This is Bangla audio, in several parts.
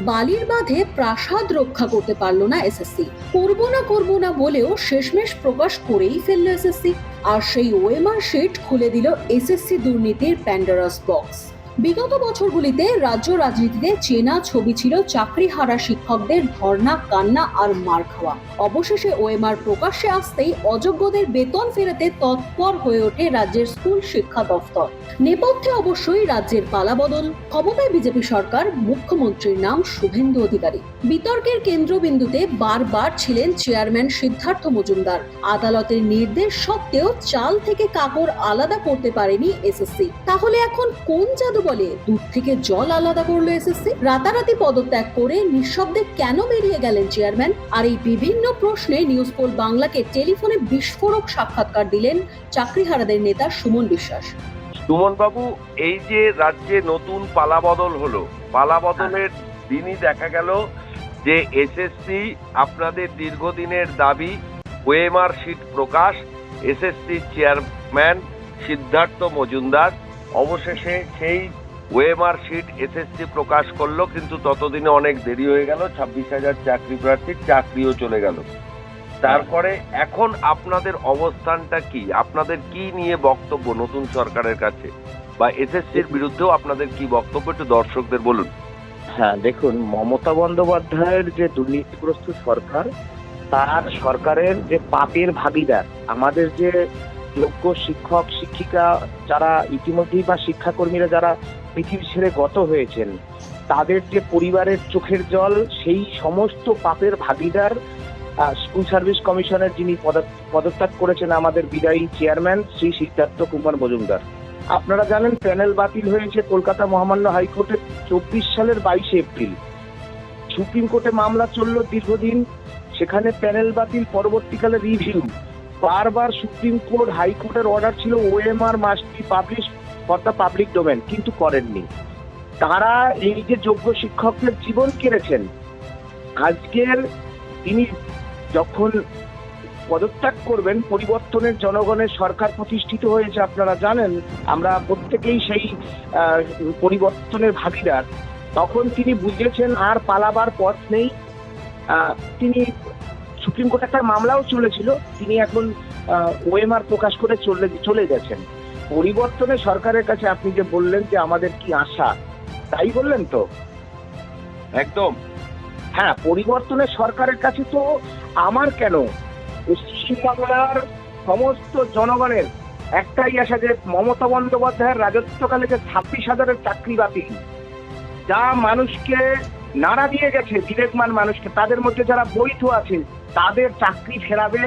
বালির বাঁধে প্রাসাদ রক্ষা করতে পারল না এসএসসি। করব না বলেও শেষমেশ প্রকাশ করেই ফেলল এসএসসি। আর সেই ওএমআর শিট খুলে দিল এসএসসি দুর্নীতির প্যান্ডোরাস বক্স। বিগত বছরগুলিতে রাজ্য রাজনীতিতে চেনা ছবি ছিল চাকরিহারা শিক্ষকদের ধর্ণা, কান্না আর মার খাওয়া। অবশেষে ওএমআর প্রকাশ্যে আসতেই অযোগ্যদের বেতন ফেরাতে তৎপর হয়ে ওঠে রাজ্যের স্কুল শিক্ষা দফতর। নেপথ্যে অবশ্যই রাজ্যের পালাবদল, ক্ষমতায় বিজেপি সরকার, মুখ্যমন্ত্রীর নাম শুভেন্দু অধিকারী। বিতর্কের কেন্দ্রবিন্দুতে বারবার ছিলেন চেয়ারম্যান সিদ্ধার্থ মজুমদার। আদালতের নির্দেশ সত্ত্বেও চাল থেকে কাকড় আলাদা করতে পারেনি এসএসসি। তাহলে এখন কোন জাদু বলে দুধ থেকে জল আলাদা করলো এসএসসি? রাতারাতি পদত্যাগ করে নিঃশব্দে কেন বেরিয়ে গেলেন চেয়ারম্যান? আর এই বিভিন্ন প্রশ্নে নিউজ পোল বাংলাকে টেলিফোনে বিস্ফোরক সাক্ষাৎকার দিলেন চাকরিহারাদের নেতা সুমন বিশ্বাস। সুমন বাবু, এই যে রাজ্যে নতুন পালাবদল হলো, পালাবদলের দিনই দেখা গেল যে এসএসসি আপনাদের দীর্ঘদিনের দাবি ওএমআর শিট প্রকাশ। এসএসসি চেয়ারম্যান সিদ্ধার্থ মজুমদার অবশেষে সেই ওএমআর শিট এসএসসি প্রকাশ করলো, কিন্তু ততদিনে অনেক দেরি হয়ে গেল। 26,000 চাকরি প্রার্থীর চাকরিও চলে গেল। তারপরে এখন আপনাদের অবস্থানটা কি? আপনাদের কি নিয়ে বক্তব্য নতুন সরকারের কাছে, বা এসএসসির বিরুদ্ধেও আপনাদের কি বক্তব্য, একটু দর্শকদের বলুন। হ্যাঁ, দেখুন, মমতা বন্দ্যোপাধ্যায়ের যে দুর্নীতিগ্রস্ত সরকার, তার সরকারের যে পাপের ভাগিদার আমাদের যে যোগ্য শিক্ষক শিক্ষিকা যারা ইতিমধ্যেই বা শিক্ষাকর্মীরা যারা পৃথিবী ছেড়ে গত হয়েছেন, তাদের যে পরিবারের চোখের জল, সেই সমস্ত পাপের ভাগিদার স্কুল সার্ভিস কমিশনের যিনি পদত্যাগ করেছেন আমাদের বিদায়ী চেয়ারম্যান শ্রী সিদ্ধার্থ কুমার মজুমদার। আপনারা জানেন প্যানেল বাতিল হয়েছে কলকাতা মহামান্য হাইকোর্টে 24 সালের 22 এপ্রিল। সুপ্রিম কোর্টে মামলা চলল দীর্ঘদিন, সেখানে প্যানেল বাতিল, পরবর্তীকালে রিভিউ। বারবার সুপ্রিম কোর্ট হাইকোর্টের অর্ডার ছিল OMR must be publish for the public domain, কিন্তু করেননি। তারা এই যে যোগ্য শিক্ষকদের জীবন কেড়েছেন। আজকের তিনি যখন পদত্যাগ করবেন, পরিবর্তনের জনগণের সরকার প্রতিষ্ঠিত হয়েছে, আপনারা জানেন, আমরা প্রত্যেকেই সেই পরিবর্তনের ভাগিদার। তখন তিনি বুঝেছেন আর পালাবার পথ নেই। তিনি সুপ্রিম কোর্টে একটা মামলাও চলেছিল, তিনি এখন ওএমআর প্রকাশ করে চলে গেছেন। পরিবর্তনের সরকারের কাছে আপনি যে বললেন যে আমাদের কি আশা, তাই বললেন তো? একদম। হ্যাঁ, পরিবর্তনের সরকারের কাছে তো আমার কেন, পশ্চিমবাংলার সমস্ত জনগণের একটাই আশা যে মমতা বন্দ্যোপাধ্যায়ের রাজত্বকালে যে 26,000-এর চাকরি বাতিল, যা মানুষকে নাড়া দিয়ে গেছে, বিবেকমান মানুষকে, তাদের মধ্যে যারা বৈধ আছে তাদের চাকরি ফেরাবে।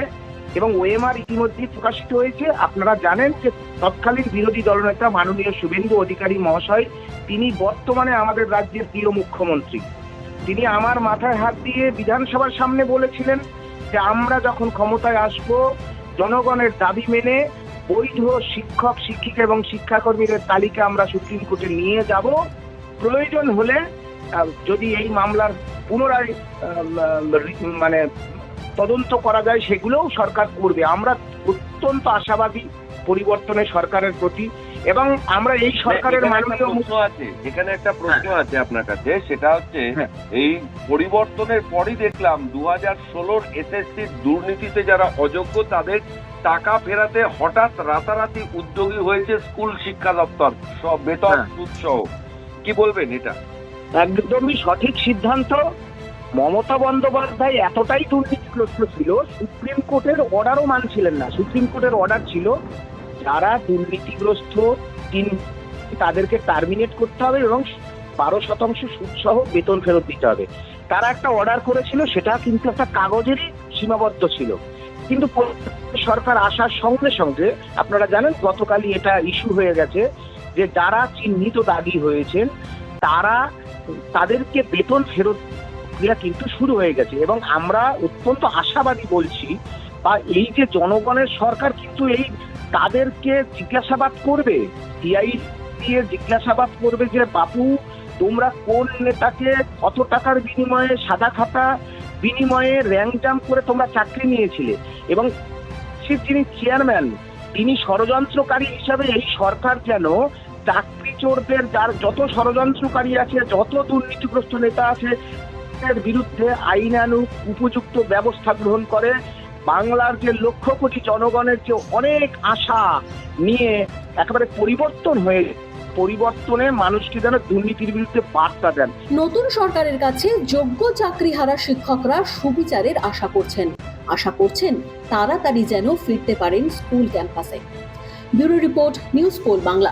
এবং ওএমআর ইতিমধ্যেই প্রকাশিত হয়েছে। আপনারা জানেন যে তৎকালীন বিরোধী দলনেতা মাননীয় শুভেন্দু অধিকারী মহাশয়, তিনি বর্তমানে আমাদের রাজ্যের প্রিয় মুখ্যমন্ত্রী। তিনি আমার মাথায় হাত দিয়ে বিধানসভার সামনে বলেছিলেন যে আমরা যখন ক্ষমতায় আসব, জনগণের দাবি মেনে বৈধ শিক্ষক শিক্ষিকা এবং শিক্ষাকর্মীদের তালিকা আমরা সুপ্রিম কোর্টে নিয়ে যাব। প্রয়োজন হলে যদি এই মামলার পুনরায় মানে তদন্ত করা যায়, সেগুলোও সরকার করবে। আমরা অত্যন্ত আশাবাদী পরিবর্তনের সরকারের প্রতি, এবং আমরা এই সরকারের এখানে একটা প্রশ্ন আছে আপনার কাছে, সেটা হচ্ছে এই পরিবর্তনের পরই দেখলাম 2016-র এসএসসি দুর্নীতিতে যারা অযোগ্য তাদের টাকা ফেরাতে হঠাৎ রাতারাতি উদ্যোগী হয়েছে স্কুল শিক্ষা দপ্তর, সব বেতন সহ। কি বলবেন এটা? একদমই সঠিক সিদ্ধান্ত। মমতা বন্দ্যোপাধ্যায় এতটাই দুর্নীতিগ্রস্ত ছিল, সুপ্রিম কোর্টের অর্ডারও মানছিলেন না। সুপ্রিম কোর্টের অর্ডার ছিল যারা দুর্নীতিগ্রস্ত তাদেরকে টার্মিনেট করতে হবে এবং 12% সুদ সহ বেতন ফেরত দিতে হবে। তারা একটা অর্ডার করেছিল, সেটা কিন্তু একটা কাগজেরই সীমাবদ্ধ ছিল। কিন্তু সরকার আসার সঙ্গে সঙ্গে আপনারা জানেন গতকালই এটা ইস্যু হয়ে গেছে যে যারা চিহ্নিত দাগি হয়েছেন তাদেরকে বেতন ফেরত প্রক্রিয়া কিন্তু শুরু হয়ে গেছে। এবং আমরা অত্যন্ত আশাবাদী বলছি, বা এই যে জনগণের সরকার কিন্তু এই তাদেরকে জিজ্ঞাসাবাদ করবে, সিআইডি দিয়ে জিজ্ঞাসাবাদ করবে যে বাপু তোমরা কোন নেতাকে কত টাকার বিনিময়ে, সাদা খাতা বিনিময়ে র্যাঙ্ক জাম্প করে তোমরা চাকরি নিয়েছিলে, এবং সে যিনি চেয়ারম্যান তিনি ষড়যন্ত্রকারী হিসাবে এই সরকার যেন চাকরি চোরদের যার যত ষড়যন্ত্রকারী আছে, যত দুর্নীতিগ্রস্ত নেতা আছে, এর বিরুদ্ধে আইনানুগ উপযুক্ত ব্যবস্থা গ্রহণ করে বাংলার যে লক্ষ কোটি জনগণের যে অনেক আশা নিয়ে একেবারে পরিবর্তন হয়ে পরিবর্তনে মানুষকে যেন দুর্নীতির বিরুদ্ধে বার্তা দেন। নতুন সরকারের কাছে যোগ্য চাকরিহারা শিক্ষকরা সুবিচারের আশা করছেন তাড়াতাড়ি যেন ফিরতে পারেন স্কুল ক্যাম্পাসে। Bureau report, News Pole Bangla.